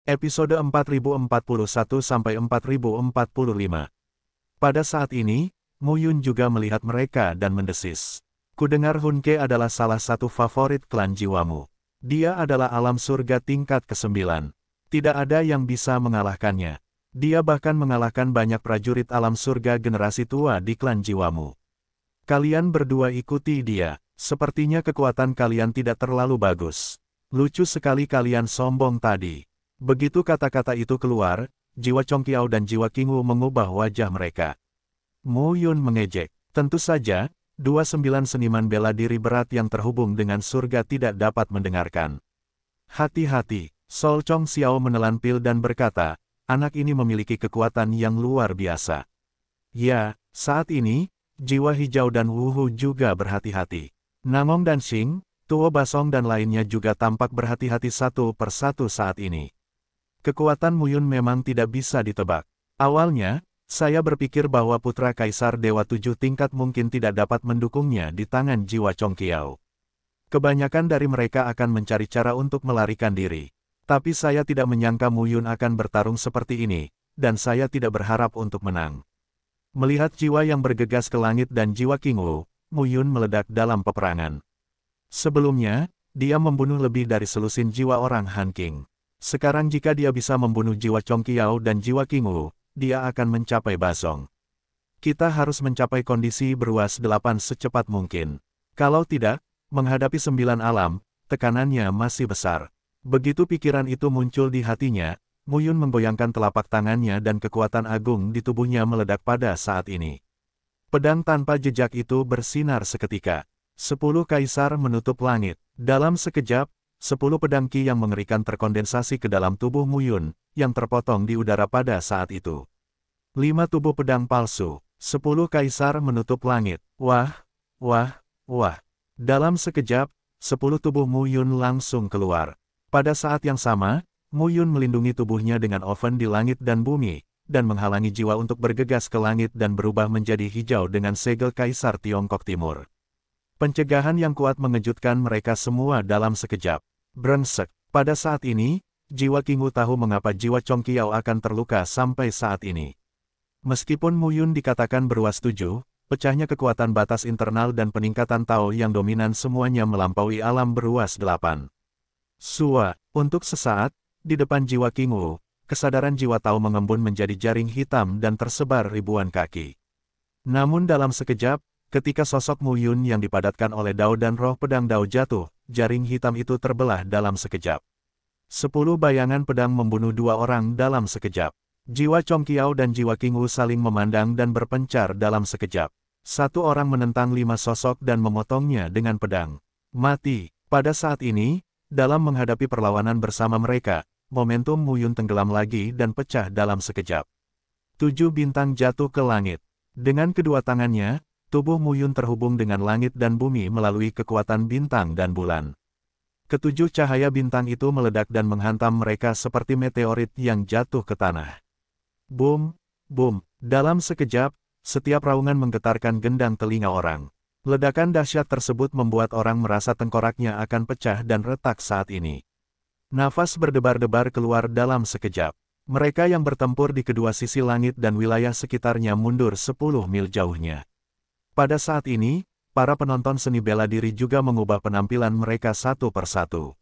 Episode 4041-4045. Pada saat ini, Mu Yun juga melihat mereka dan mendesis. Kudengar Hun Ke adalah salah satu favorit klan jiwamu. Dia adalah alam surga tingkat ke-9. Tidak ada yang bisa mengalahkannya. Dia bahkan mengalahkan banyak prajurit alam surga generasi tua di klan jiwamu. Kalian berdua ikuti dia. Sepertinya kekuatan kalian tidak terlalu bagus. Lucu sekali kalian sombong tadi. Begitu kata-kata itu keluar, jiwa Chong Qiao dan jiwa Qingwu mengubah wajah mereka. Mu Yun mengejek. Tentu saja, 29 seniman bela diri berat yang terhubung dengan surga tidak dapat mendengarkan. Hati-hati, Sol Chong Xiao menelan pil dan berkata, anak ini memiliki kekuatan yang luar biasa. Ya, saat ini, jiwa hijau dan Wu Hu juga berhati-hati. Nangong dan Xing, Tuo Basong dan lainnya juga tampak berhati-hati satu persatu saat ini. Kekuatan Mu Yun memang tidak bisa ditebak. Awalnya, saya berpikir bahwa putra Kaisar Dewa 7 tingkat mungkin tidak dapat mendukungnya di tangan jiwa Chong Qiao. Kebanyakan dari mereka akan mencari cara untuk melarikan diri. Tapi saya tidak menyangka Mu Yun akan bertarung seperti ini, dan saya tidak berharap untuk menang. Melihat jiwa yang bergegas ke langit dan jiwa Qingwu, Mu Yun meledak dalam peperangan. Sebelumnya, dia membunuh lebih dari selusin jiwa orang Han Qing. Sekarang jika dia bisa membunuh jiwa Chong Qiao dan jiwa Qingwu, dia akan mencapai Basong. Kita harus mencapai kondisi beruas 8 secepat mungkin. Kalau tidak, menghadapi 9 alam, tekanannya masih besar. Begitu pikiran itu muncul di hatinya, Mu Yun menggoyangkan telapak tangannya dan kekuatan agung di tubuhnya meledak pada saat ini. Pedang tanpa jejak itu bersinar seketika. 10 kaisar menutup langit. Dalam sekejap, 10 pedang Qi yang mengerikan terkondensasi ke dalam tubuh Mu Yun, yang terpotong di udara pada saat itu. 5 tubuh pedang palsu, 10 kaisar menutup langit. Wah, wah, wah. Dalam sekejap, 10 tubuh Mu Yun langsung keluar. Pada saat yang sama, Mu Yun melindungi tubuhnya dengan oven di langit dan bumi, dan menghalangi jiwa untuk bergegas ke langit dan berubah menjadi hijau dengan segel Kaisar Tiongkok Timur. Pencegahan yang kuat mengejutkan mereka semua dalam sekejap. Brengsek. Pada saat ini, jiwa Qingwu tahu mengapa jiwa Chong Qiao akan terluka sampai saat ini. Meskipun Mu Yun dikatakan beruas 7, pecahnya kekuatan batas internal dan peningkatan Tao yang dominan semuanya melampaui alam beruas 8. Sua, untuk sesaat, di depan jiwa Qingwu, kesadaran jiwa Tao mengembun menjadi jaring hitam dan tersebar ribuan kaki. Namun dalam sekejap, ketika sosok Mu Yun yang dipadatkan oleh Dao dan roh pedang Dao jatuh, jaring hitam itu terbelah dalam sekejap. 10 bayangan pedang membunuh 2 orang dalam sekejap. Jiwa Chong Qiao dan jiwa Qingwu saling memandang dan berpencar dalam sekejap. 1 orang menentang 5 sosok dan memotongnya dengan pedang. Mati. Pada saat ini, dalam menghadapi perlawanan bersama mereka, momentum Mu Yun tenggelam lagi dan pecah dalam sekejap. 7 bintang jatuh ke langit. Dengan kedua tangannya, tubuh Mu Yun terhubung dengan langit dan bumi melalui kekuatan bintang dan bulan. Ketujuh cahaya bintang itu meledak dan menghantam mereka seperti meteorit yang jatuh ke tanah. Boom, boom. Dalam sekejap, setiap raungan menggetarkan gendang telinga orang. Ledakan dahsyat tersebut membuat orang merasa tengkoraknya akan pecah dan retak saat ini. Nafas berdebar-debar keluar dalam sekejap. Mereka yang bertempur di kedua sisi langit dan wilayah sekitarnya mundur 10 mil jauhnya. Pada saat ini, para penonton seni bela diri juga mengubah penampilan mereka satu persatu.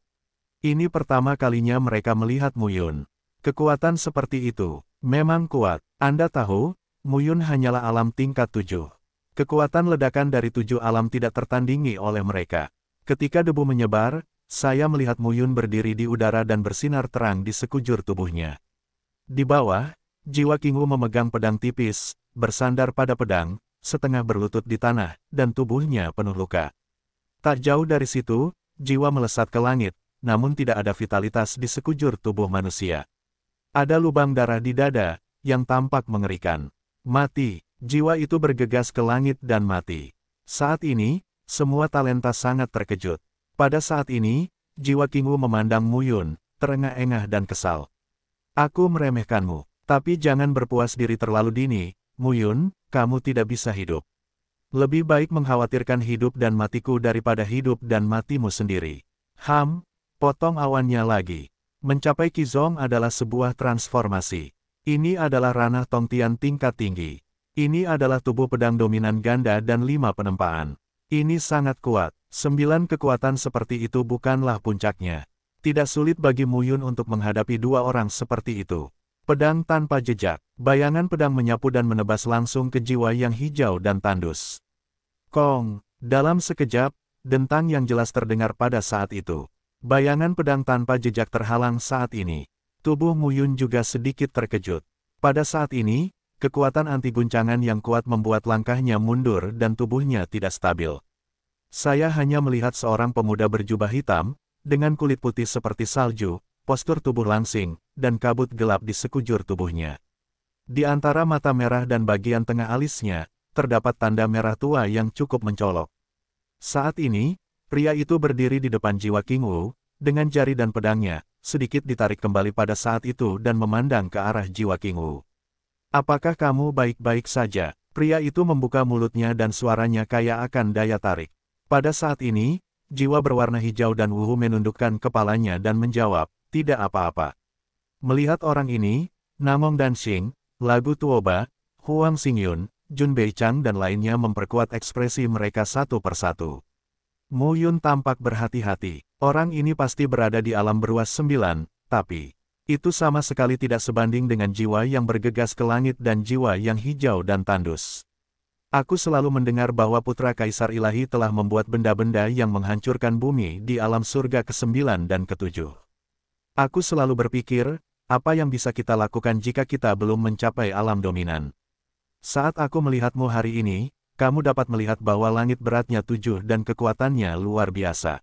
Ini pertama kalinya mereka melihat Mu Yun. Kekuatan seperti itu, memang kuat. Anda tahu, Mu Yun hanyalah alam tingkat 7. Kekuatan ledakan dari 7 alam tidak tertandingi oleh mereka. Ketika debu menyebar, saya melihat Mu Yun berdiri di udara dan bersinar terang di sekujur tubuhnya. Di bawah, jiwa Qingwu memegang pedang tipis, bersandar pada pedang, setengah berlutut di tanah, dan tubuhnya penuh luka. Tak jauh dari situ, jiwa melesat ke langit, namun tidak ada vitalitas di sekujur tubuh manusia. Ada lubang darah di dada, yang tampak mengerikan. Mati, jiwa itu bergegas ke langit dan mati. Saat ini, semua talenta sangat terkejut. Pada saat ini, jiwa Qingwu memandang Mu Yun, terengah-engah dan kesal. Aku meremehkanmu, tapi jangan berpuas diri terlalu dini, Mu Yun, kamu tidak bisa hidup. Lebih baik mengkhawatirkan hidup dan matiku daripada hidup dan matimu sendiri. Potong awannya lagi. Mencapai Qizong adalah sebuah transformasi. Ini adalah ranah Tongtian tingkat tinggi. Ini adalah tubuh pedang dominan ganda dan 5 penempaan. Ini sangat kuat. 9 kekuatan seperti itu bukanlah puncaknya. Tidak sulit bagi Mu Yun untuk menghadapi 2 orang seperti itu. Pedang tanpa jejak. Bayangan pedang menyapu dan menebas langsung ke jiwa yang hijau dan tandus. Kong! Dalam sekejap, dentang yang jelas terdengar pada saat itu. Bayangan pedang tanpa jejak terhalang saat ini. Tubuh Mu Yun juga sedikit terkejut. Pada saat ini, kekuatan anti guncangan yang kuat membuat langkahnya mundur dan tubuhnya tidak stabil. Saya hanya melihat seorang pemuda berjubah hitam, dengan kulit putih seperti salju, postur tubuh langsing, dan kabut gelap di sekujur tubuhnya. Di antara mata merah dan bagian tengah alisnya, terdapat tanda merah tua yang cukup mencolok. Saat ini, pria itu berdiri di depan jiwa King Wu, dengan jari dan pedangnya, sedikit ditarik kembali pada saat itu dan memandang ke arah jiwa King Wu. Apakah kamu baik-baik saja? Pria itu membuka mulutnya dan suaranya kaya akan daya tarik. Pada saat ini, jiwa berwarna hijau dan Wu menundukkan kepalanya dan menjawab, tidak apa-apa. Melihat orang ini, Namong dan Xing, Lagu Tuoba, Huang Xingyun, Jun Beichang dan lainnya memperkuat ekspresi mereka satu persatu. Mu Yun tampak berhati-hati. Orang ini pasti berada di alam beruas 9, tapi itu sama sekali tidak sebanding dengan jiwa yang bergegas ke langit dan jiwa yang hijau dan tandus. Aku selalu mendengar bahwa Putra Kaisar Ilahi telah membuat benda-benda yang menghancurkan bumi di alam surga ke-9 dan ke-7. Aku selalu berpikir, apa yang bisa kita lakukan jika kita belum mencapai alam dominan? Saat aku melihatmu hari ini, kamu dapat melihat bahwa langit beratnya 7 dan kekuatannya luar biasa.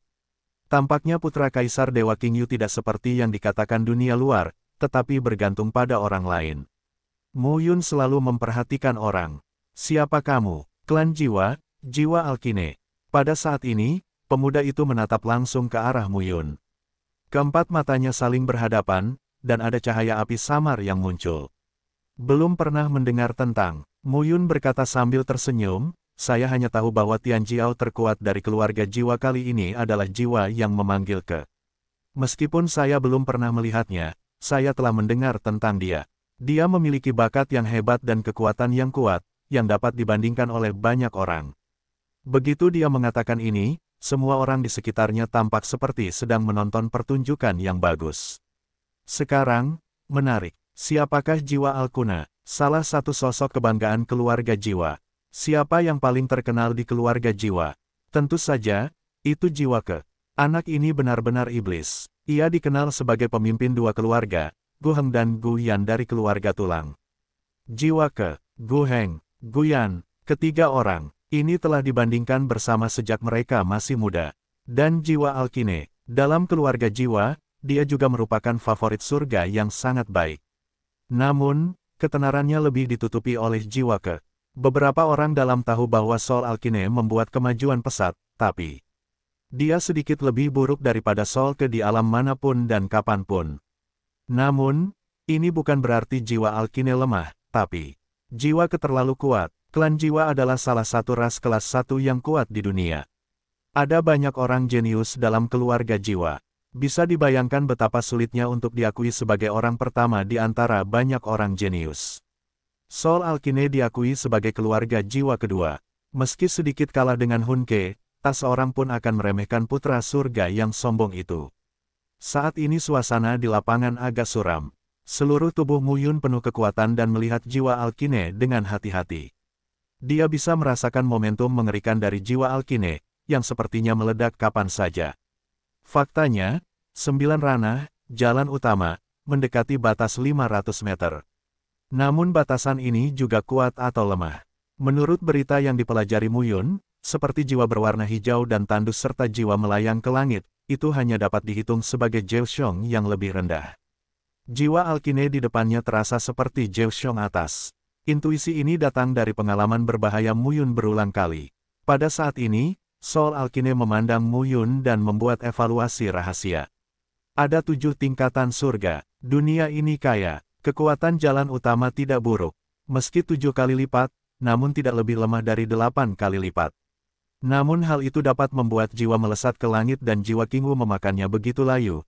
Tampaknya Putra Kaisar Dewa King Yu tidak seperti yang dikatakan dunia luar, tetapi bergantung pada orang lain. Mu Yun selalu memperhatikan orang. Siapa kamu? Klan Jiwa, Jiwa Alkine. Pada saat ini, pemuda itu menatap langsung ke arah Mu Yun. Keempat matanya saling berhadapan, dan ada cahaya api samar yang muncul. Belum pernah mendengar tentang. Mu Yun berkata sambil tersenyum, saya hanya tahu bahwa Tian Jiao terkuat dari keluarga jiwa kali ini adalah jiwa yang memanggil ke. Meskipun saya belum pernah melihatnya, saya telah mendengar tentang dia. Dia memiliki bakat yang hebat dan kekuatan yang kuat, yang dapat dibandingkan oleh banyak orang. Begitu dia mengatakan ini, semua orang di sekitarnya tampak seperti sedang menonton pertunjukan yang bagus. Sekarang, menarik. Siapakah Jiwa Alkuna? Salah satu sosok kebanggaan keluarga jiwa. Siapa yang paling terkenal di keluarga jiwa? Tentu saja, itu Jiwa Ke. Anak ini benar-benar iblis. Ia dikenal sebagai pemimpin 2 keluarga, Gu Heng dan Gu Yan dari keluarga tulang. Jiwa Ke, Gu Heng, Gu Yan, ketiga orang, ini telah dibandingkan bersama sejak mereka masih muda. Dan Jiwa Alkine, dalam keluarga jiwa, dia juga merupakan favorit surga yang sangat baik. Namun, ketenarannya lebih ditutupi oleh Jiwa Ke. Beberapa orang dalam tahu bahwa Sol Alkine membuat kemajuan pesat, tapi dia sedikit lebih buruk daripada Sol Ke di alam manapun dan kapanpun. Namun, ini bukan berarti Jiwa Alkine lemah, tapi Jiwa Ke terlalu kuat. Klan Jiwa adalah salah satu ras kelas 1 yang kuat di dunia. Ada banyak orang jenius dalam keluarga jiwa. Bisa dibayangkan betapa sulitnya untuk diakui sebagai orang pertama di antara banyak orang jenius. Sol Alkine diakui sebagai keluarga jiwa kedua. Meski sedikit kalah dengan Hun Ke, tak seorang pun akan meremehkan putra surga yang sombong itu. Saat ini suasana di lapangan agak suram. Seluruh tubuh Mu Yun penuh kekuatan dan melihat Jiwa Alkine dengan hati-hati. Dia bisa merasakan momentum mengerikan dari Jiwa Alkine, yang sepertinya meledak kapan saja. Faktanya, 9 ranah, jalan utama, mendekati batas 500 meter. Namun batasan ini juga kuat atau lemah. Menurut berita yang dipelajari Mu Yun, seperti jiwa berwarna hijau dan tandus serta jiwa melayang ke langit, itu hanya dapat dihitung sebagai Jiuxiong yang lebih rendah. Jiwa Alkine di depannya terasa seperti Jiuxiong atas. Intuisi ini datang dari pengalaman berbahaya Mu Yun berulang kali. Pada saat ini, Sol Alkine memandang Mu Yun dan membuat evaluasi rahasia. Ada 7 tingkatan surga. Dunia ini kaya. Kekuatan jalan utama tidak buruk. Meski 7 kali lipat, namun tidak lebih lemah dari 8 kali lipat. Namun hal itu dapat membuat jiwa melesat ke langit dan jiwa King Wu memakannya begitu layu.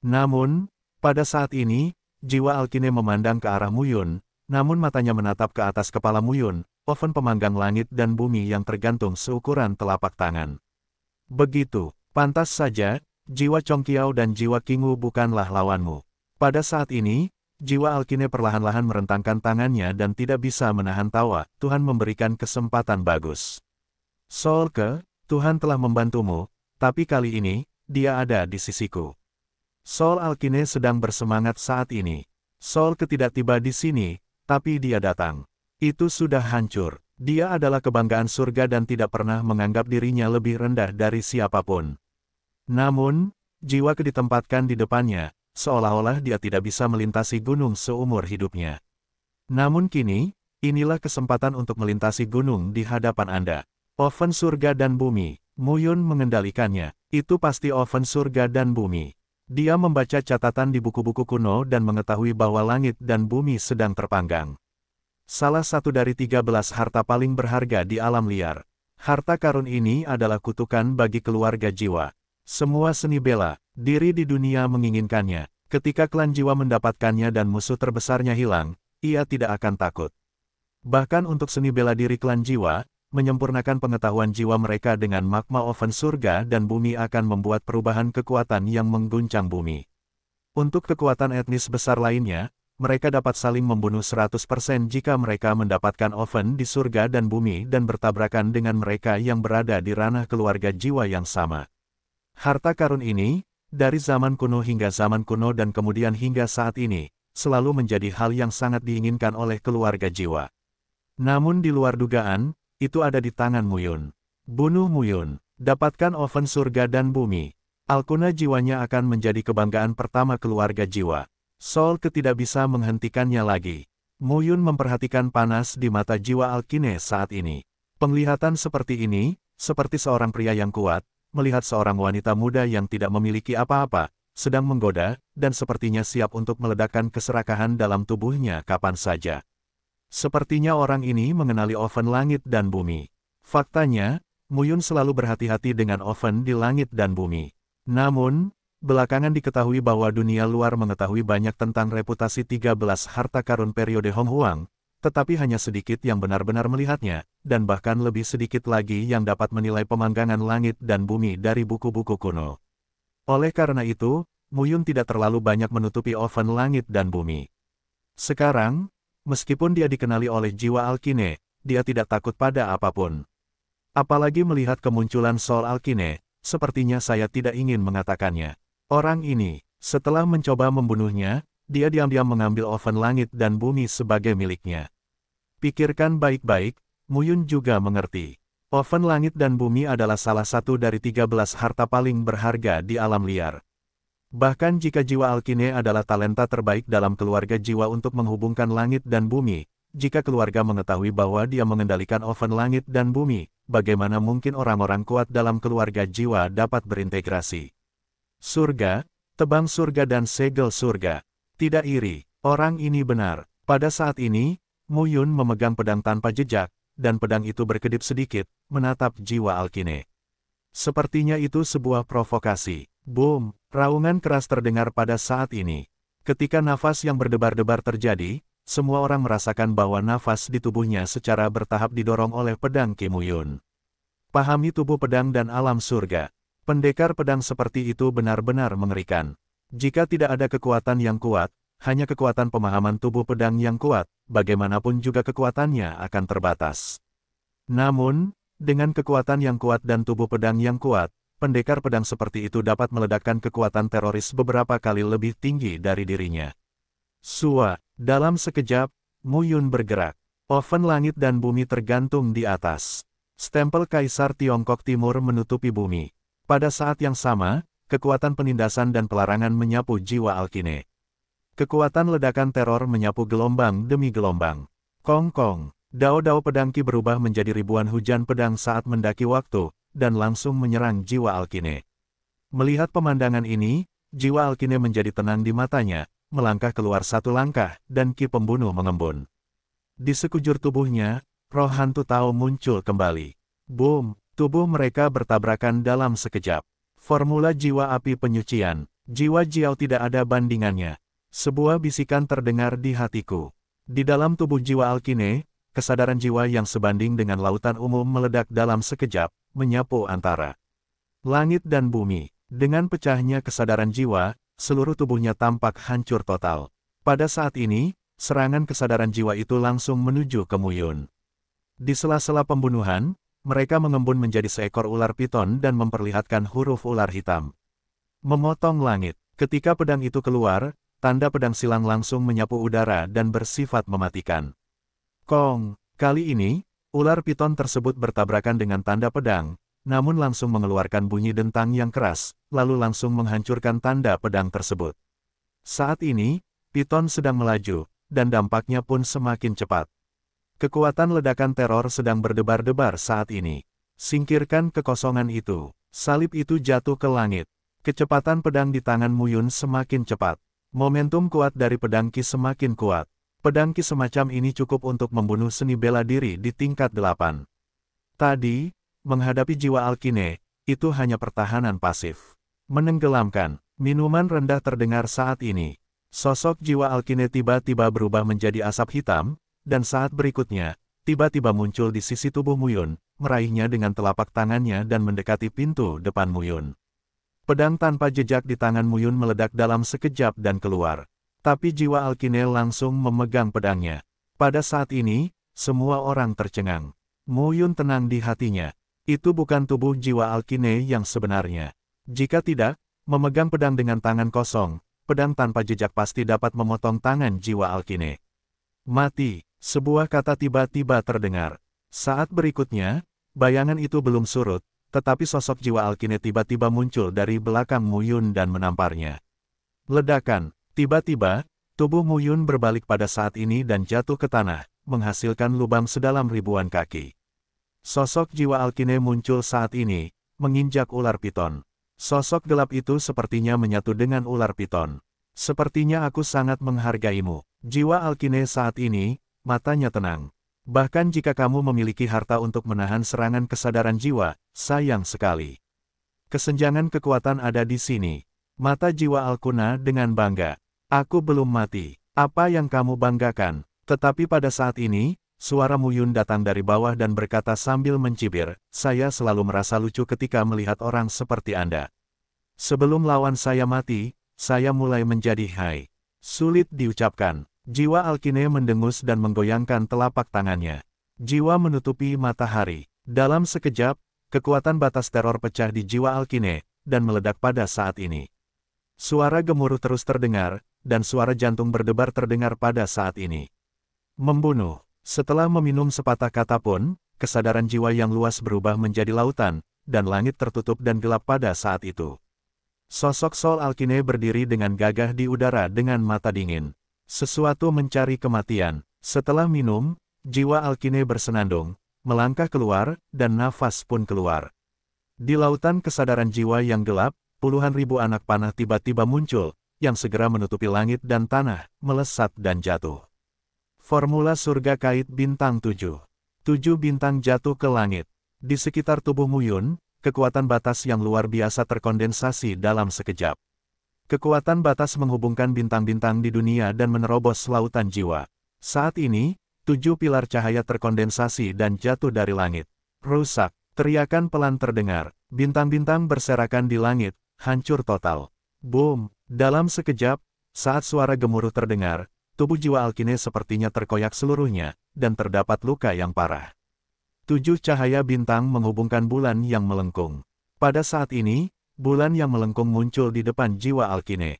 Namun, pada saat ini, jiwa Alkine memandang ke arah Muyun, namun matanya menatap ke atas kepala Muyun, oven pemanggang langit dan bumi yang tergantung seukuran telapak tangan. Begitu, pantas saja, jiwa Chongqiao dan jiwa Qingwu bukanlah lawanmu. Pada saat ini, jiwa Alkine perlahan-lahan merentangkan tangannya dan tidak bisa menahan tawa. Tuhan memberikan kesempatan bagus. Solke, Tuhan telah membantumu, tapi kali ini, dia ada di sisiku. Sol Alkine sedang bersemangat saat ini. Solke tidak tiba di sini, tapi dia datang. Itu sudah hancur. Dia adalah kebanggaan surga dan tidak pernah menganggap dirinya lebih rendah dari siapapun. Namun, jiwa ditempatkan di depannya, seolah-olah dia tidak bisa melintasi gunung seumur hidupnya. Namun kini, inilah kesempatan untuk melintasi gunung di hadapan Anda. Oven surga dan bumi, Muyun mengendalikannya. Itu pasti oven surga dan bumi. Dia membaca catatan di buku-buku kuno dan mengetahui bahwa langit dan bumi sedang terpanggang. Salah satu dari 13 harta paling berharga di alam liar. Harta karun ini adalah kutukan bagi keluarga jiwa. Semua seni bela diri di dunia menginginkannya. Ketika klan jiwa mendapatkannya dan musuh terbesarnya hilang, ia tidak akan takut. Bahkan untuk seni bela diri klan jiwa, menyempurnakan pengetahuan jiwa mereka dengan magma oven surga dan bumi akan membuat perubahan kekuatan yang mengguncang bumi. Untuk kekuatan etnis besar lainnya, mereka dapat saling membunuh 100% jika mereka mendapatkan oven di surga dan bumi dan bertabrakan dengan mereka yang berada di ranah keluarga jiwa yang sama. Harta karun ini, dari zaman kuno hingga zaman kuno dan kemudian hingga saat ini, selalu menjadi hal yang sangat diinginkan oleh keluarga jiwa. Namun di luar dugaan, itu ada di tangan Muyun. Bunuh Muyun, dapatkan oven surga dan bumi. Alkuna jiwanya akan menjadi kebanggaan pertama keluarga jiwa. Solke tidak bisa menghentikannya lagi. Muyun memperhatikan panas di mata jiwa Alkine saat ini. Penglihatan seperti ini, seperti seorang pria yang kuat, melihat seorang wanita muda yang tidak memiliki apa-apa, sedang menggoda, dan sepertinya siap untuk meledakkan keserakahan dalam tubuhnya kapan saja. Sepertinya orang ini mengenali oven langit dan bumi. Faktanya, Muyun selalu berhati-hati dengan oven di langit dan bumi. Namun, belakangan diketahui bahwa dunia luar mengetahui banyak tentang reputasi 13 harta karun periode Hong Huang, tetapi hanya sedikit yang benar-benar melihatnya, dan bahkan lebih sedikit lagi yang dapat menilai pemanggangan langit dan bumi dari buku-buku kuno. Oleh karena itu, Muyun tidak terlalu banyak menutupi oven langit dan bumi. Sekarang, meskipun dia dikenali oleh jiwa Alkine, dia tidak takut pada apapun. Apalagi melihat kemunculan Sol Alkine, sepertinya saya tidak ingin mengatakannya. Orang ini, setelah mencoba membunuhnya, dia diam-diam mengambil oven langit dan bumi sebagai miliknya. Pikirkan baik-baik, Muyun juga mengerti. Oven langit dan bumi adalah salah satu dari 13 harta paling berharga di alam liar. Bahkan jika jiwa Alkine adalah talenta terbaik dalam keluarga jiwa untuk menghubungkan langit dan bumi, jika keluarga mengetahui bahwa dia mengendalikan oven langit dan bumi, bagaimana mungkin orang-orang kuat dalam keluarga jiwa dapat berintegrasi? Surga, tebang surga dan segel surga. Tidak iri, orang ini benar. Pada saat ini, Muyun memegang pedang tanpa jejak, dan pedang itu berkedip sedikit, menatap jiwa Alkine. Sepertinya itu sebuah provokasi. Boom, raungan keras terdengar pada saat ini. Ketika nafas yang berdebar-debar terjadi, semua orang merasakan bahwa nafas di tubuhnya secara bertahap didorong oleh pedang Ki Muyun. Pahami tubuh pedang dan alam surga. Pendekar pedang seperti itu benar-benar mengerikan. Jika tidak ada kekuatan yang kuat, hanya kekuatan pemahaman tubuh pedang yang kuat, bagaimanapun juga kekuatannya akan terbatas. Namun, dengan kekuatan yang kuat dan tubuh pedang yang kuat, pendekar pedang seperti itu dapat meledakkan kekuatan teroris beberapa kali lebih tinggi dari dirinya. Dalam sekejap, Muyun bergerak. Oven langit dan bumi tergantung di atas. Stempel Kaisar Tiongkok Timur menutupi bumi. Pada saat yang sama, kekuatan penindasan dan pelarangan menyapu jiwa Alkine. Kekuatan ledakan teror menyapu gelombang demi gelombang. Kong-kong, dao-dao pedang Ki berubah menjadi ribuan hujan pedang saat mendaki waktu, dan langsung menyerang jiwa Alkine. Melihat pemandangan ini, jiwa Alkine menjadi tenang di matanya, melangkah keluar satu langkah, dan Ki pembunuh mengembun. Di sekujur tubuhnya, roh hantu Tao muncul kembali. Boom! Tubuh mereka bertabrakan dalam sekejap. Formula jiwa api penyucian. Jiwa Jiao tidak ada bandingannya. Sebuah bisikan terdengar di hatiku. Di dalam tubuh jiwa Alkine, kesadaran jiwa yang sebanding dengan lautan umum meledak dalam sekejap, menyapu antara langit dan bumi. Dengan pecahnya kesadaran jiwa, seluruh tubuhnya tampak hancur total. Pada saat ini, serangan kesadaran jiwa itu langsung menuju ke Muyun. Di sela-sela pembunuhan, mereka mengembun menjadi seekor ular piton dan memperlihatkan huruf ular hitam. Memotong langit. Ketika pedang itu keluar, tanda pedang silang langsung menyapu udara dan bersifat mematikan. Kong, kali ini, ular piton tersebut bertabrakan dengan tanda pedang, namun langsung mengeluarkan bunyi dentang yang keras, lalu langsung menghancurkan tanda pedang tersebut. Saat ini, piton sedang melaju, dan dampaknya pun semakin cepat. Kekuatan ledakan teror sedang berdebar-debar saat ini. Singkirkan kekosongan itu. Salib itu jatuh ke langit. Kecepatan pedang di tangan Muyun semakin cepat. Momentum kuat dari pedang Ki semakin kuat. Pedang Ki semacam ini cukup untuk membunuh seni bela diri di tingkat 8. Tadi, menghadapi jiwa Alkine, itu hanya pertahanan pasif. Menenggelamkan. Minuman rendah terdengar saat ini. Sosok jiwa Alkine tiba-tiba berubah menjadi asap hitam, dan saat berikutnya, tiba-tiba muncul di sisi tubuh Muyun, meraihnya dengan telapak tangannya dan mendekati pintu depan Muyun. Pedang tanpa jejak di tangan Muyun meledak dalam sekejap dan keluar. Tapi jiwa Alkine langsung memegang pedangnya. Pada saat ini, semua orang tercengang. Muyun tenang di hatinya. Itu bukan tubuh jiwa Alkine yang sebenarnya. Jika tidak, memegang pedang dengan tangan kosong, pedang tanpa jejak pasti dapat memotong tangan jiwa Alkine. Mati, sebuah kata tiba-tiba terdengar. Saat berikutnya, bayangan itu belum surut, tetapi sosok jiwa Alkine tiba-tiba muncul dari belakang Muyun dan menamparnya. Ledakan, tiba-tiba, tubuh Muyun berbalik pada saat ini dan jatuh ke tanah, menghasilkan lubang sedalam ribuan kaki. Sosok jiwa Alkine muncul saat ini, menginjak ular piton. Sosok gelap itu sepertinya menyatu dengan ular piton. Sepertinya aku sangat menghargaimu. Jiwa Alkine saat ini, matanya tenang. Bahkan jika kamu memiliki harta untuk menahan serangan kesadaran jiwa, sayang sekali. Kesenjangan kekuatan ada di sini. Mata jiwa Alkuna dengan bangga. Aku belum mati. Apa yang kamu banggakan? Tetapi pada saat ini, suara Muyun datang dari bawah dan berkata sambil mencibir, saya selalu merasa lucu ketika melihat orang seperti Anda. Sebelum lawan saya mati, saya mulai menjadi high. Sulit diucapkan. Jiwa Alkine mendengus dan menggoyangkan telapak tangannya. Jiwa menutupi matahari. Dalam sekejap, kekuatan batas teror pecah di jiwa Alkine, dan meledak pada saat ini. Suara gemuruh terus terdengar, dan suara jantung berdebar terdengar pada saat ini. Membunuh. Setelah meminum sepatah kata pun, kesadaran jiwa yang luas berubah menjadi lautan, dan langit tertutup dan gelap pada saat itu. Sosok Sol Alkine berdiri dengan gagah di udara dengan mata dingin. Sesuatu mencari kematian. Setelah minum, jiwa Alkine bersenandung, melangkah keluar, dan nafas pun keluar. Di lautan kesadaran jiwa yang gelap, puluhan ribu anak panah tiba-tiba muncul, yang segera menutupi langit dan tanah, melesat dan jatuh. Formula surga kait bintang 7. 7 bintang jatuh ke langit. Di sekitar tubuh Muyun, kekuatan batas yang luar biasa terkondensasi dalam sekejap. Kekuatan batas menghubungkan bintang-bintang di dunia dan menerobos lautan jiwa. Saat ini, 7 pilar cahaya terkondensasi dan jatuh dari langit. Rusak, teriakan pelan terdengar, bintang-bintang berserakan di langit, hancur total. Boom, dalam sekejap, saat suara gemuruh terdengar, tubuh jiwa Alkine sepertinya terkoyak seluruhnya, dan terdapat luka yang parah. 7 cahaya bintang menghubungkan bulan yang melengkung. Pada saat ini, bulan yang melengkung muncul di depan jiwa Alkine.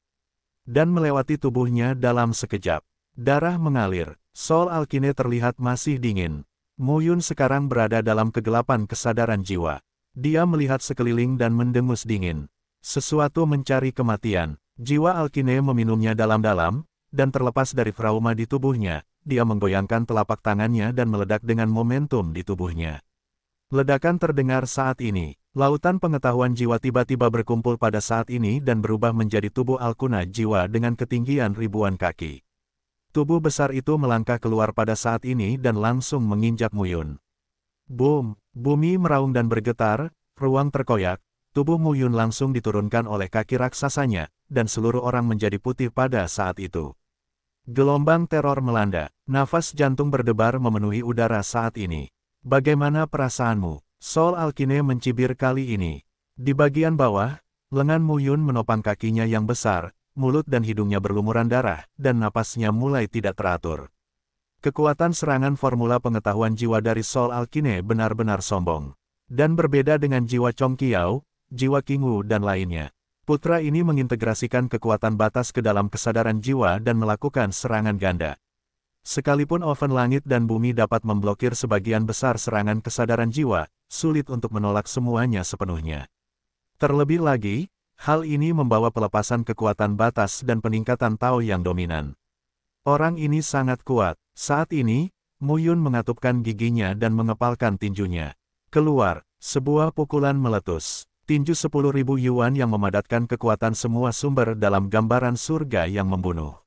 Dan melewati tubuhnya dalam sekejap. Darah mengalir. Sol Alkine terlihat masih dingin. Muyun sekarang berada dalam kegelapan kesadaran jiwa. Dia melihat sekeliling dan mendengus dingin. Sesuatu mencari kematian. Jiwa Alkine meminumnya dalam-dalam, dan terlepas dari trauma di tubuhnya, dia menggoyangkan telapak tangannya dan meledak dengan momentum di tubuhnya. Ledakan terdengar saat ini. Lautan pengetahuan jiwa tiba-tiba berkumpul pada saat ini dan berubah menjadi tubuh Alkuna jiwa dengan ketinggian ribuan kaki. Tubuh besar itu melangkah keluar pada saat ini dan langsung menginjak Muyun. Boom, bumi meraung dan bergetar, ruang terkoyak, tubuh Mu Yun langsung diturunkan oleh kaki raksasanya, dan seluruh orang menjadi putih pada saat itu. Gelombang teror melanda, nafas jantung berdebar memenuhi udara saat ini. Bagaimana perasaanmu? Sol Alkine mencibir kali ini. Di bagian bawah, lengan Mu Yun menopang kakinya yang besar, mulut dan hidungnya berlumuran darah, dan napasnya mulai tidak teratur. Kekuatan serangan formula pengetahuan jiwa dari Sol Alkine benar-benar sombong. Dan berbeda dengan jiwa Chong Qiao, jiwa King Wu dan lainnya. Putra ini mengintegrasikan kekuatan batas ke dalam kesadaran jiwa dan melakukan serangan ganda. Sekalipun oven langit dan bumi dapat memblokir sebagian besar serangan kesadaran jiwa, sulit untuk menolak semuanya sepenuhnya. Terlebih lagi, hal ini membawa pelepasan kekuatan batas dan peningkatan Tao yang dominan. Orang ini sangat kuat. Saat ini, Mu Yun mengatupkan giginya dan mengepalkan tinjunya. Keluar, sebuah pukulan meletus. Tinju 10.000 yuan yang memadatkan kekuatan semua sumber dalam gambaran surga yang membunuh.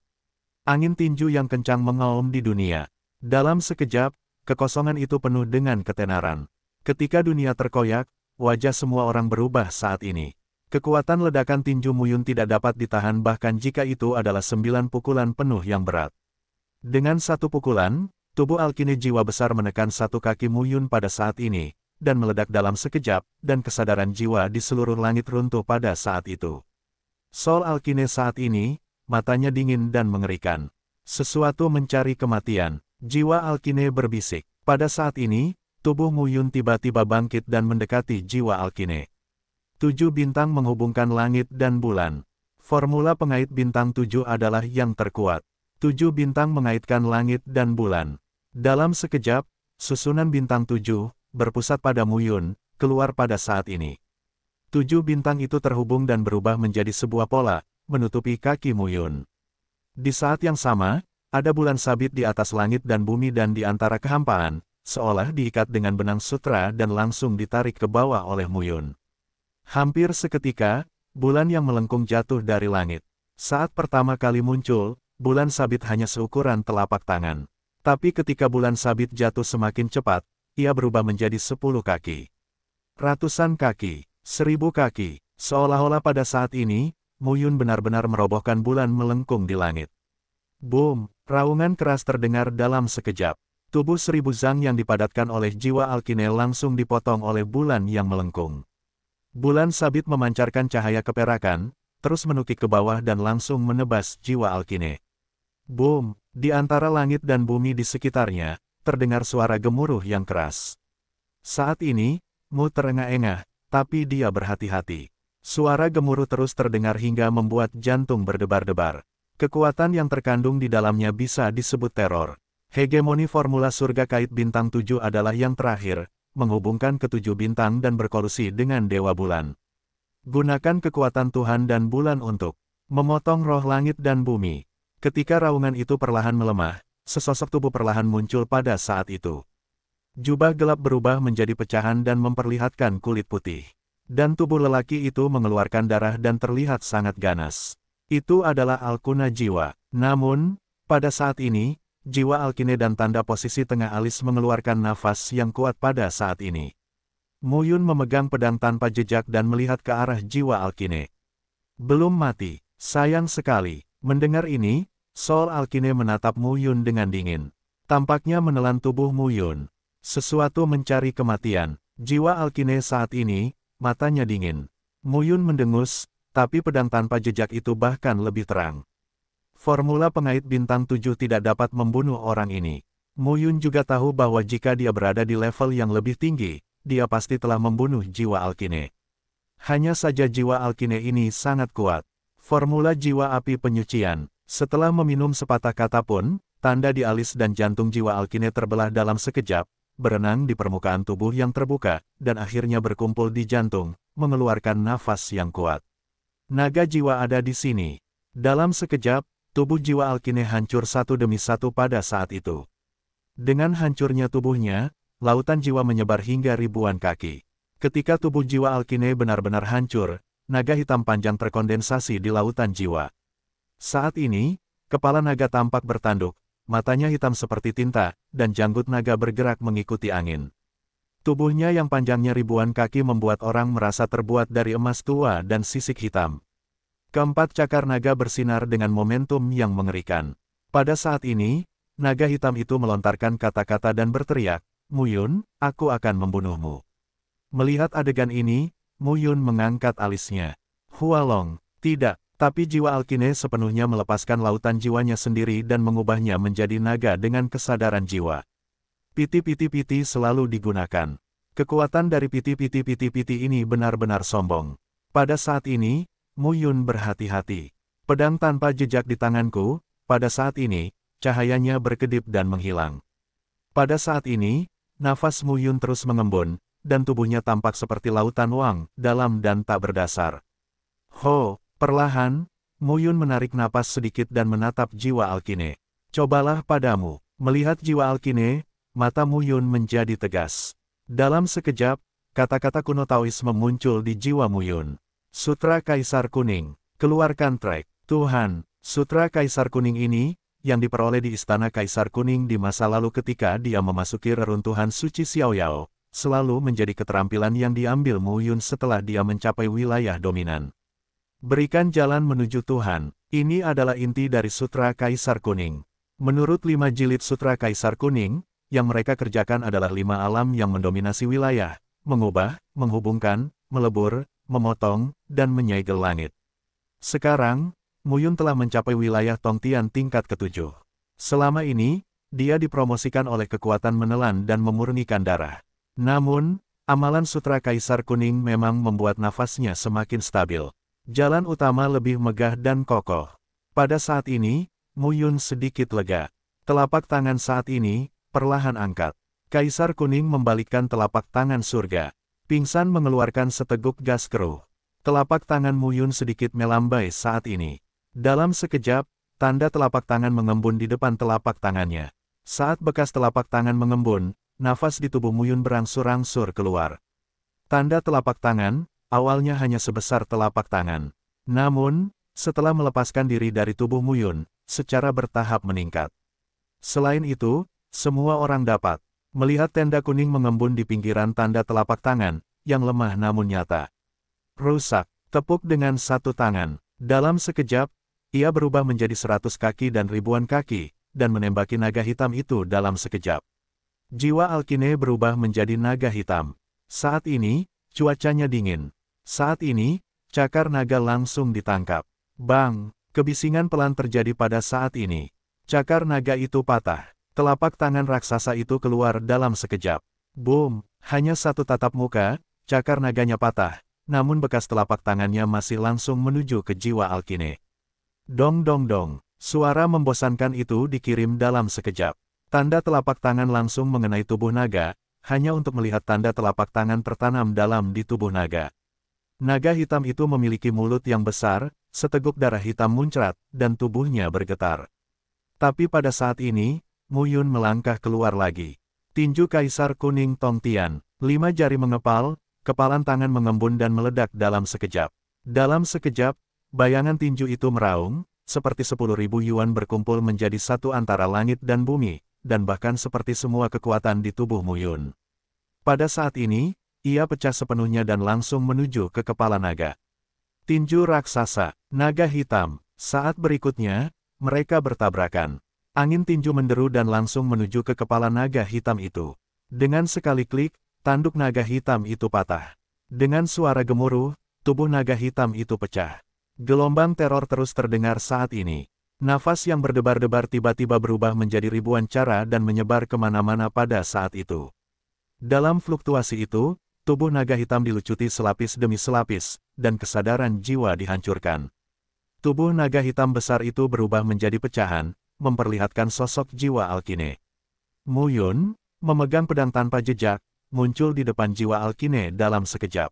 Angin tinju yang kencang mengaum di dunia. Dalam sekejap, kekosongan itu penuh dengan ketenaran. Ketika dunia terkoyak, wajah semua orang berubah saat ini. Kekuatan ledakan tinju Mu Yun tidak dapat ditahan bahkan jika itu adalah 9 pukulan penuh yang berat. Dengan satu pukulan, tubuh Alkine jiwa besar menekan satu kaki Mu Yun pada saat ini, dan meledak dalam sekejap, dan kesadaran jiwa di seluruh langit runtuh pada saat itu. Sol Alkine saat ini, matanya dingin dan mengerikan. Sesuatu mencari kematian. Jiwa Alkine berbisik. Pada saat ini, tubuh Mu Yun tiba-tiba bangkit dan mendekati jiwa Alkine. 7 bintang menghubungkan langit dan bulan. Formula pengait bintang 7 adalah yang terkuat. 7 bintang mengaitkan langit dan bulan. Dalam sekejap, susunan bintang 7, berpusat pada Mu Yun, keluar pada saat ini. 7 bintang itu terhubung dan berubah menjadi sebuah pola, menutupi kaki Mu Yun. Di saat yang sama, ada bulan sabit di atas langit dan bumi dan di antara kehampaan, seolah diikat dengan benang sutra dan langsung ditarik ke bawah oleh Mu Yun. Hampir seketika, bulan yang melengkung jatuh dari langit. Saat pertama kali muncul, bulan sabit hanya seukuran telapak tangan. Tapi ketika bulan sabit jatuh semakin cepat, ia berubah menjadi 10 kaki. Ratusan kaki, 1000 kaki, seolah-olah pada saat ini, Mu Yun benar-benar merobohkan bulan melengkung di langit. Boom, raungan keras terdengar dalam sekejap. Tubuh 1000 zang yang dipadatkan oleh jiwa Alkine langsung dipotong oleh bulan yang melengkung. Bulan sabit memancarkan cahaya keperakan, terus menukik ke bawah dan langsung menebas jiwa Alkine. Boom, di antara langit dan bumi di sekitarnya, terdengar suara gemuruh yang keras. Saat ini, Mu terengah-engah, tapi dia berhati-hati. Suara gemuruh terus terdengar hingga membuat jantung berdebar-debar. Kekuatan yang terkandung di dalamnya bisa disebut teror. Hegemoni formula surga kait bintang 7 adalah yang terakhir, menghubungkan ketujuh bintang dan berkolusi dengan Dewa Bulan. Gunakan kekuatan Tuhan dan bulan untuk memotong roh langit dan bumi. Ketika raungan itu perlahan melemah, sesosok tubuh perlahan muncul pada saat itu. Jubah gelap berubah menjadi pecahan dan memperlihatkan kulit putih. Dan tubuh lelaki itu mengeluarkan darah dan terlihat sangat ganas. Itu adalah Alkuna jiwa. Namun, pada saat ini, jiwa Alkine dan tanda posisi tengah alis mengeluarkan nafas yang kuat pada saat ini. Mu Yun memegang pedang tanpa jejak dan melihat ke arah jiwa Alkine. Belum mati, sayang sekali. Mendengar ini, Sol Alkine menatap Mu Yun dengan dingin. Tampaknya menelan tubuh Mu Yun. Sesuatu mencari kematian. Jiwa Alkine saat ini, matanya dingin. Mu Yun mendengus, tapi pedang tanpa jejak itu bahkan lebih terang. Formula pengait bintang 7 tidak dapat membunuh orang ini. Mu Yun juga tahu bahwa jika dia berada di level yang lebih tinggi, dia pasti telah membunuh jiwa Alkine. Hanya saja jiwa Alkine ini sangat kuat. Formula jiwa api penyucian. Setelah meminum sepatah kata pun, tanda di alis dan jantung jiwa Alkine terbelah dalam sekejap, berenang di permukaan tubuh yang terbuka, dan akhirnya berkumpul di jantung, mengeluarkan nafas yang kuat. Naga jiwa ada di sini. Dalam sekejap, tubuh jiwa Alkine hancur satu demi satu pada saat itu. Dengan hancurnya tubuhnya, lautan jiwa menyebar hingga ribuan kaki. Ketika tubuh jiwa Alkine benar-benar hancur, naga hitam panjang terkondensasi di lautan jiwa. Saat ini, kepala naga tampak bertanduk, matanya hitam seperti tinta, dan janggut naga bergerak mengikuti angin. Tubuhnya yang panjangnya ribuan kaki membuat orang merasa terbuat dari emas tua dan sisik hitam. Keempat cakar naga bersinar dengan momentum yang mengerikan. Pada saat ini, naga hitam itu melontarkan kata-kata dan berteriak, "Muyun, aku akan membunuhmu." Melihat adegan ini, Muyun mengangkat alisnya. Hualong, tidak, tapi jiwa Alkine sepenuhnya melepaskan lautan jiwanya sendiri dan mengubahnya menjadi naga dengan kesadaran jiwa. Piti-piti-piti selalu digunakan. Kekuatan dari piti-piti-piti-piti ini benar-benar sombong. Pada saat ini, Muyun berhati-hati. Pedang tanpa jejak di tanganku, pada saat ini, cahayanya berkedip dan menghilang. Pada saat ini, nafas Muyun terus mengembun, dan tubuhnya tampak seperti lautan Wang, dalam dan tak berdasar. Ho, perlahan, Muyun menarik napas sedikit dan menatap jiwa Alkine. Cobalah padamu. Melihat jiwa Alkine, mata Muyun menjadi tegas. Dalam sekejap, kata-kata kuno Taoisme muncul di jiwa Muyun. Sutra Kaisar Kuning. Keluarkan trek. Tuhan, Sutra Kaisar Kuning ini, yang diperoleh di Istana Kaisar Kuning di masa lalu ketika dia memasuki reruntuhan suci Xiaoyao, selalu menjadi keterampilan yang diambil Muyun setelah dia mencapai wilayah dominan. Berikan jalan menuju Tuhan. Ini adalah inti dari Sutra Kaisar Kuning. Menurut 5 jilid Sutra Kaisar Kuning, yang mereka kerjakan adalah 5 alam yang mendominasi wilayah, mengubah, menghubungkan, melebur, memotong, dan menyegel langit. Sekarang, Muyun telah mencapai wilayah Tongtian tingkat ke-7. Selama ini, dia dipromosikan oleh kekuatan menelan dan memurnikan darah. Namun, amalan Sutra Kaisar Kuning memang membuat nafasnya semakin stabil. Jalan utama lebih megah dan kokoh. Pada saat ini, Muyun sedikit lega. Telapak tangan saat ini, perlahan angkat. Kaisar Kuning membalikkan telapak tangan surga. Pingsan mengeluarkan seteguk gas keruh. Telapak tangan Muyun sedikit melambai saat ini. Dalam sekejap, tanda telapak tangan mengembun di depan telapak tangannya. Saat bekas telapak tangan mengembun, nafas di tubuh Muyun berangsur-angsur keluar. Tanda telapak tangan, awalnya hanya sebesar telapak tangan. Namun, setelah melepaskan diri dari tubuh Muyun, secara bertahap meningkat. Selain itu, semua orang dapat melihat tenda kuning mengembun di pinggiran tanda telapak tangan, yang lemah namun nyata. Rusak, tepuk dengan satu tangan. Dalam sekejap, ia berubah menjadi 100 kaki dan ribuan kaki, dan menembaki naga hitam itu dalam sekejap. Jiwa Alkine berubah menjadi naga hitam. Saat ini, cuacanya dingin. Saat ini, cakar naga langsung ditangkap. Bang! Kebisingan pelan terjadi pada saat ini. Cakar naga itu patah. Telapak tangan raksasa itu keluar dalam sekejap. Boom! Hanya satu tatap muka, cakar naganya patah, namun bekas telapak tangannya masih langsung menuju ke jiwa Alkine. Dong dong dong. Suara membosankan itu dikirim dalam sekejap. Tanda telapak tangan langsung mengenai tubuh naga, hanya untuk melihat tanda telapak tangan tertanam dalam di tubuh naga. Naga hitam itu memiliki mulut yang besar, seteguk darah hitam muncrat, dan tubuhnya bergetar. Tapi pada saat ini, Muyun melangkah keluar lagi. Tinju Kaisar Kuning Tongtian, 5 jari mengepal, kepalan tangan mengembun dan meledak dalam sekejap. Dalam sekejap, bayangan tinju itu meraung, seperti 10.000 yuan berkumpul menjadi satu antara langit dan bumi, dan bahkan seperti semua kekuatan di tubuh Muyun. Pada saat ini, ia pecah sepenuhnya dan langsung menuju ke kepala naga. Tinju raksasa, naga hitam. Saat berikutnya, mereka bertabrakan. Angin tinju menderu dan langsung menuju ke kepala naga hitam itu. Dengan sekali klik, tanduk naga hitam itu patah. Dengan suara gemuruh, tubuh naga hitam itu pecah. Gelombang teror terus terdengar saat ini. Nafas yang berdebar-debar tiba-tiba berubah menjadi ribuan cara dan menyebar kemana-mana pada saat itu. Dalam fluktuasi itu, tubuh naga hitam dilucuti selapis demi selapis, dan kesadaran jiwa dihancurkan. Tubuh naga hitam besar itu berubah menjadi pecahan, memperlihatkan sosok jiwa Alkine. Muyun, memegang pedang tanpa jejak, muncul di depan jiwa Alkine dalam sekejap.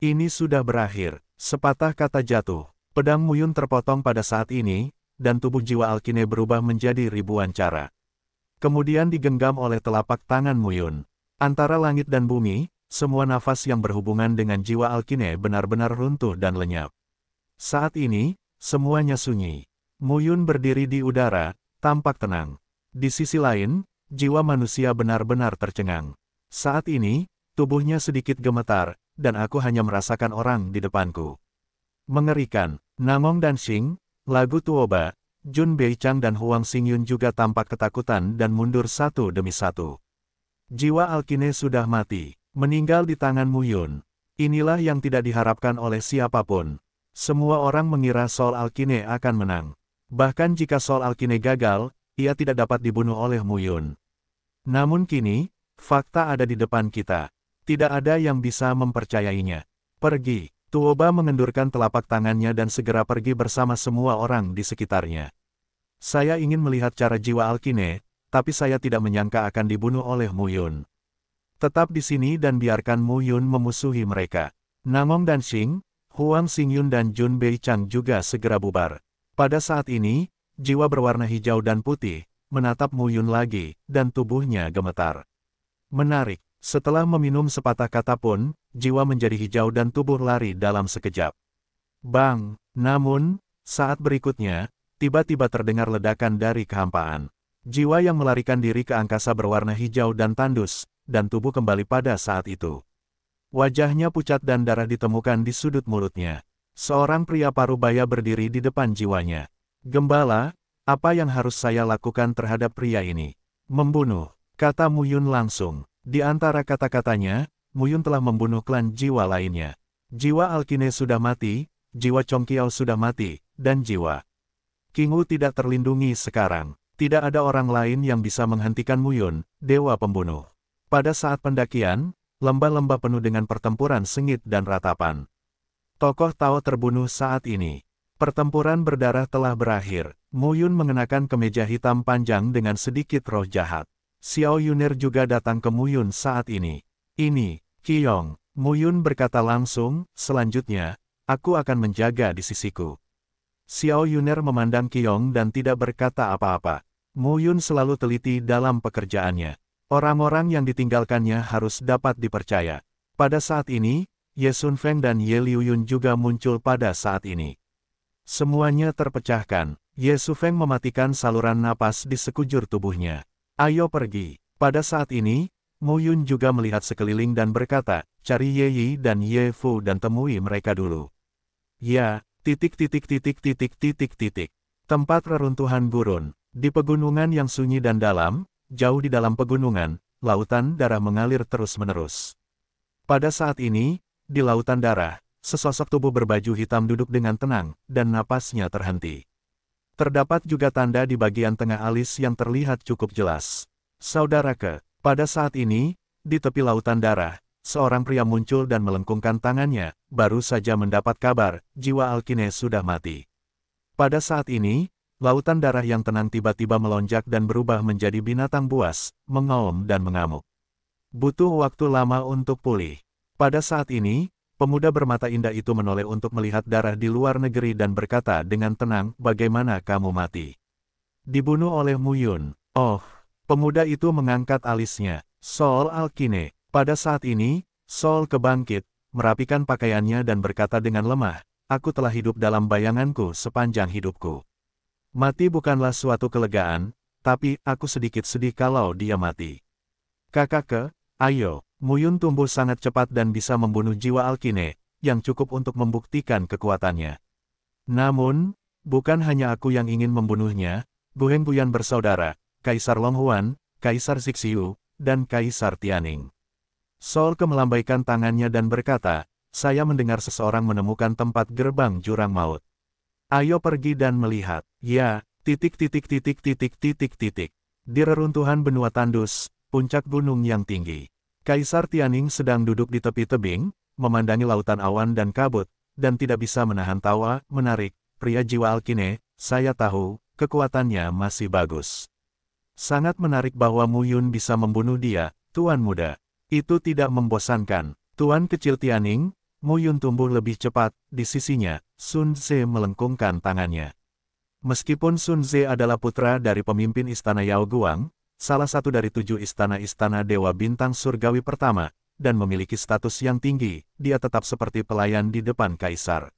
Ini sudah berakhir, sepatah kata jatuh. Pedang Muyun terpotong pada saat ini, dan tubuh jiwa Alkine berubah menjadi ribuan cara. Kemudian digenggam oleh telapak tangan Muyun. Antara langit dan bumi, semua nafas yang berhubungan dengan jiwa Alkine benar-benar runtuh dan lenyap. Saat ini, semuanya sunyi. Muyun berdiri di udara, tampak tenang. Di sisi lain, jiwa manusia benar-benar tercengang. Saat ini, tubuhnya sedikit gemetar, dan aku hanya merasakan orang di depanku. Mengerikan. Namong dan Xing, Lagu Tuoba, Jun Beichang dan Huang Xingyun juga tampak ketakutan dan mundur satu demi satu. Jiwa Alkine sudah mati, meninggal di tangan Mu Yun. Inilah yang tidak diharapkan oleh siapapun. Semua orang mengira Soul Alkine akan menang. Bahkan jika Soul Alkine gagal, ia tidak dapat dibunuh oleh Mu Yun. Namun kini, fakta ada di depan kita. Tidak ada yang bisa mempercayainya. Pergi. Tuoba mengendurkan telapak tangannya dan segera pergi bersama semua orang di sekitarnya. Saya ingin melihat cara jiwa Alkine, tapi saya tidak menyangka akan dibunuh oleh Mu Yun. Tetap di sini dan biarkan Mu Yun memusuhi mereka. Namong dan Xing, Huang Xingyun dan Jun Beichang juga segera bubar. Pada saat ini, jiwa berwarna hijau dan putih, menatap Mu Yun lagi, dan tubuhnya gemetar. Menarik. Setelah meminum sepatah kata pun, jiwa menjadi hijau dan tubuh lari dalam sekejap. Bang! Namun, saat berikutnya, tiba-tiba terdengar ledakan dari kehampaan. Jiwa yang melarikan diri ke angkasa berwarna hijau dan tandus, dan tubuh kembali pada saat itu. Wajahnya pucat dan darah ditemukan di sudut mulutnya. Seorang pria parubaya berdiri di depan jiwanya. Gembala, apa yang harus saya lakukan terhadap pria ini? Membunuh, kata Mu Yun langsung. Di antara kata-katanya, Mu Yun telah membunuh klan jiwa lainnya. Jiwa Alkine sudah mati, jiwa Chong Qiao sudah mati, dan jiwa King Wu tidak terlindungi sekarang. Tidak ada orang lain yang bisa menghentikan Mu Yun, dewa pembunuh. Pada saat pendakian, lembah-lembah penuh dengan pertempuran sengit dan ratapan. Tokoh Tao terbunuh saat ini. Pertempuran berdarah telah berakhir. Mu Yun mengenakan kemeja hitam panjang dengan sedikit roh jahat. Xiao Yun'er juga datang ke Mu Yun saat ini. Ini, Qiyong, Mu Yun berkata langsung, selanjutnya, aku akan menjaga di sisiku. Xiao Yun'er memandang Qiyong dan tidak berkata apa-apa. Mu Yun selalu teliti dalam pekerjaannya. Orang-orang yang ditinggalkannya harus dapat dipercaya. Pada saat ini, Ye Sun Feng dan Ye Liu Yun juga muncul pada saat ini. Semuanya terpecahkan. Ye Sun Feng mematikan saluran napas di sekujur tubuhnya. Ayo pergi. Pada saat ini, Mu Yun juga melihat sekeliling dan berkata, cari Ye Yi dan Ye Fu dan temui mereka dulu. Ya, ... Tempat reruntuhan gurun. Di pegunungan yang sunyi dan dalam, jauh di dalam pegunungan, lautan darah mengalir terus-menerus. Pada saat ini, di lautan darah, sesosok tubuh berbaju hitam duduk dengan tenang, dan napasnya terhenti. Terdapat juga tanda di bagian tengah alis yang terlihat cukup jelas. Saudara pada saat ini, di tepi lautan darah, seorang pria muncul dan melengkungkan tangannya, baru saja mendapat kabar, jiwa Alkine sudah mati. Pada saat ini, lautan darah yang tenang tiba-tiba melonjak dan berubah menjadi binatang buas, mengaum dan mengamuk. Butuh waktu lama untuk pulih. Pada saat ini, pemuda bermata indah itu menoleh untuk melihat darah di luar negeri dan berkata dengan tenang, bagaimana kamu mati? Dibunuh oleh Mu Yun. Oh, pemuda itu mengangkat alisnya. Soul Alkine. Pada saat ini, Soul kebangkit, merapikan pakaiannya dan berkata dengan lemah, aku telah hidup dalam bayanganku sepanjang hidupku. Mati bukanlah suatu kelegaan, tapi aku sedikit sedih kalau dia mati. Kakak, ayo. Mu Yun tumbuh sangat cepat dan bisa membunuh jiwa Alkine, yang cukup untuk membuktikan kekuatannya. Namun, bukan hanya aku yang ingin membunuhnya, Guheng Guyan bersaudara, Kaisar Long Huan, Kaisar Zixiu, dan Kaisar Tianning. Soul melambaikan tangannya dan berkata, saya mendengar seseorang menemukan tempat gerbang jurang maut. Ayo pergi dan melihat. Ya, ... Di reruntuhan benua tandus, puncak gunung yang tinggi. Kaisar Tianning sedang duduk di tepi tebing, memandangi lautan awan dan kabut, dan tidak bisa menahan tawa, menarik. Pria jiwa Alkine, saya tahu, kekuatannya masih bagus. Sangat menarik bahwa Mu Yun bisa membunuh dia, Tuan Muda. Itu tidak membosankan. Tuan Kecil Tianning, Mu Yun tumbuh lebih cepat, di sisinya, Sun Ze melengkungkan tangannya. Meskipun Sun Ze adalah putra dari pemimpin istana Yao Guang, salah satu dari 7 istana-istana Dewa Bintang Surgawi pertama, dan memiliki status yang tinggi, dia tetap seperti pelayan di depan Kaisar.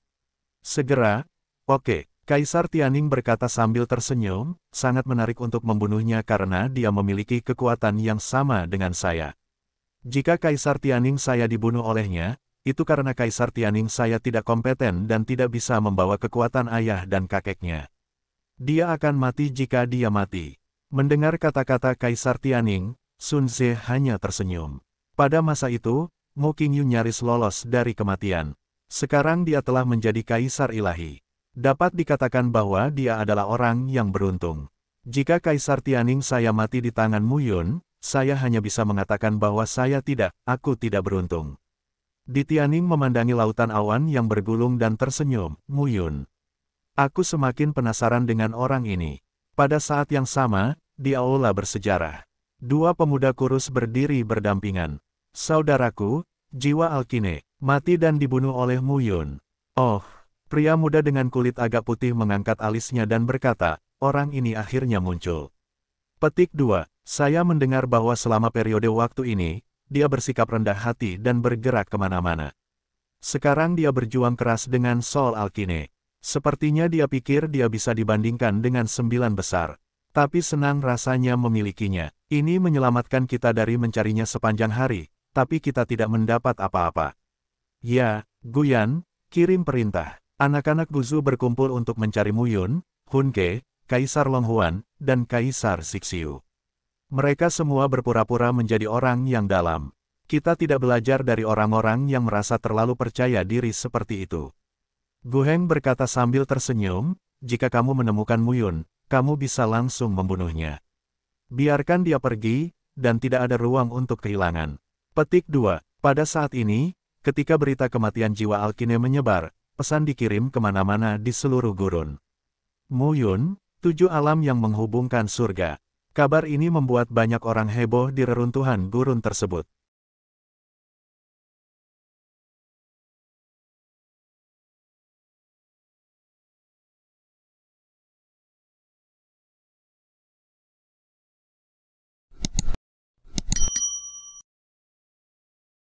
Segera, oke, Kaisar Tianning berkata sambil tersenyum, sangat menarik untuk membunuhnya karena dia memiliki kekuatan yang sama dengan saya. Jika Kaisar Tianning saya dibunuh olehnya, itu karena Kaisar Tianning saya tidak kompeten dan tidak bisa membawa kekuatan ayah dan kakeknya. Dia akan mati jika dia mati. Mendengar kata-kata Kaisar Tianning, Sun Ze hanya tersenyum. Pada masa itu, Mu Qingyu nyaris lolos dari kematian. Sekarang dia telah menjadi Kaisar Ilahi. Dapat dikatakan bahwa dia adalah orang yang beruntung. Jika Kaisar Tianning saya mati di tangan Mu Yun, saya hanya bisa mengatakan bahwa aku tidak beruntung. Di Tianning memandangi lautan awan yang bergulung dan tersenyum, Mu Yun. Aku semakin penasaran dengan orang ini. Pada saat yang sama, di aula bersejarah. Dua pemuda kurus berdiri berdampingan. Saudaraku, jiwa Alkine, mati dan dibunuh oleh Mu Yun. Oh, pria muda dengan kulit agak putih mengangkat alisnya dan berkata, orang ini akhirnya muncul. Petik 2. Saya mendengar bahwa selama periode waktu ini, dia bersikap rendah hati dan bergerak kemana-mana. Sekarang dia berjuang keras dengan Sol Alkine. Sepertinya dia pikir dia bisa dibandingkan dengan 9 besar. Tapi senang rasanya memilikinya. Ini menyelamatkan kita dari mencarinya sepanjang hari, tapi kita tidak mendapat apa-apa. Ya, Guyan, kirim perintah. Anak-anak Guzu berkumpul untuk mencari Mu Yun, Hun Ke, Kaisar Longhuan, dan Kaisar Sixiu. Mereka semua berpura-pura menjadi orang yang dalam. Kita tidak belajar dari orang-orang yang merasa terlalu percaya diri seperti itu. Gu Heng berkata sambil tersenyum, jika kamu menemukan Mu Yun, kamu bisa langsung membunuhnya. Biarkan dia pergi, dan tidak ada ruang untuk kehilangan. Petik 2. Pada saat ini, ketika berita kematian jiwa Alkine menyebar, pesan dikirim kemana-mana di seluruh gurun. Mu Yun, 7 alam yang menghubungkan surga. Kabar ini membuat banyak orang heboh di reruntuhan gurun tersebut.